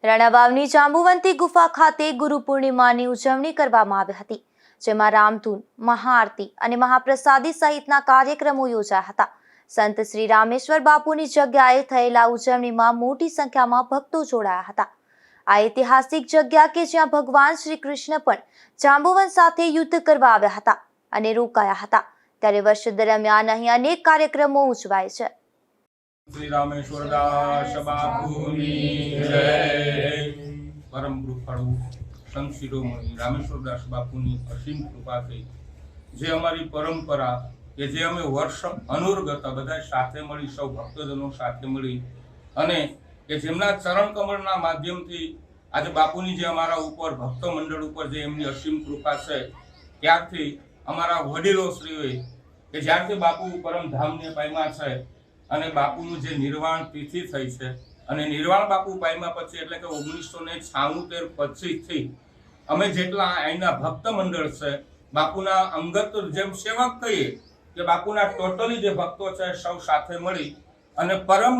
રણાવાવની જાંબુવંતી ગુફા ખાતે ગુરુ પૂર્ણિમાની ઉજવણી કરવામાં આવી હતી, જેમાં રામધૂન, મહાઆરતી અને મહાપ્રસાદી સહિતના કાર્યક્રમો યોજાયા હતા. સંત શ્રી રામેશ્વર બાપુની જગ્યાએ થયેલા ઉજવણીમાં મોટી સંખ્યામાં ભક્તો જોડાયા હતા. આ ઐતિહાસિક જગ્યા કે જ્યાં ભગવાન શ્રી કૃષ્ણ પણ જાંબુવન સાથે યુદ્ધ કરવા આવ્યા હતા અને રોકાયા હતા, ત્યારે વર્ષ દરમિયાન અહીં અનેક કાર્યક્રમો ઉજવાય છે. श्री रामेश्वर दास बापूनी जय। परम कृपाळु संत शिरोमणि रामेश्वर दास बापूनी असीम कृपाથી જે અમારી પરંપરા કે જે અમે વર્ષ અનુર્ગત બધા સાથે મળી સૌ ભક્તજનો સાથે મળી અને કે જેમના ચરણ કમળના માધ્યમથી આજે બાપુની જે અમારા ઉપર ભક્ત મંડળ ઉપર જે એમની અસીમ કૃપા છે, ત્યારથી અમારા વડીલો શ્રીઓએ કે જ્યારથી બાપુ પરમધામને પામ્યા છે અને બાપુનું જે નિર્વાણ તિથિ થઈ છે અને નિર્વાણ બાપુ પામ્યા પછી એટલે કે 1976 પછીથી અમે જેટલા અહીંના ભક્ત મંડળ છે, બાપુના અંગત જેમ સેવક કહીએ કે બાપુના ટોટલી જે ભક્તો છે સૌ સાથે મળી અને પરમ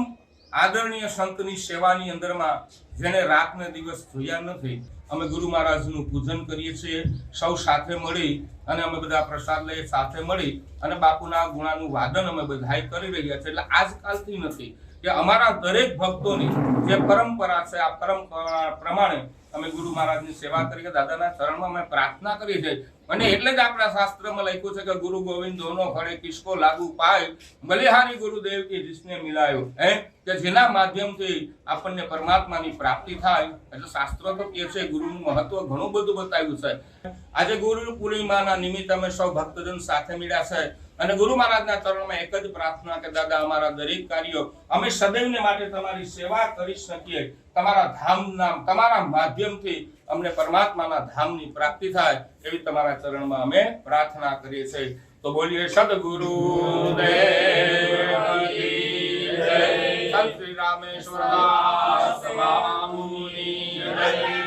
આદરણીય સંતની સેવાની અંદરમાં જેને રાત ને દિવસ જોયા નથી, અમે ગુરુ મહારાજનું પૂજન કરીએ છીએ સૌ સાથે મળી અને અમે બધા પ્રસાદ લઈએ સાથે મળી અને બાપુના ગુણાનું વાદન અમે બધાય કરી રહ્યા છીએ. એટલે આજકાલથી નથી કે અમારા દરેક ભક્તોની જે પરંપરા છે આ પરંપરા પ્રમાણે અમે ગુરુ મહારાજની સેવા કરીએ, દાદાના ચરણમાં અમે પ્રાર્થના કરીએ છીએ. અને એટલે જ આપણા શાસ્ત્રમાં લખ્યું છે કે ગુરુ ગોવિંદ દોનો ખડે કિસકો લાગુ પાય, બલિહારી ગુરુદેવ કી જિસને મિલાયો, કે જેના માધ્યમથી આપણને પરમાત્માની પ્રાપ્તિ થાય. એટલે શાસ્ત્રો તો કહે છે ગુરુનું મહત્વ ઘણું બધું બતાવ્યું છે. આજે ગુરુ પૂર્ણિમાના નિમિત્તે અમે સૌ ભક્તજન સાથે મળ્યા છે અને ગુરુ મહારાજના ચરણમાં એક જ પ્રાર્થના કે દાદા અમારા દરેક કાર્યો અમે સદૈવને માટે તમારી સેવા કરી શકીએ, તમારા ધામના તમારા માધ્યમથી અમને પરમાત્માના ધામની પ્રાપ્તિ થાય એવી તમારા ચરણમાં અમે પ્રાર્થના કરીએ છીએ. તો બોલીએ સદગુરુ દેવ શ્રી રામેશ્વર બાપુની જય।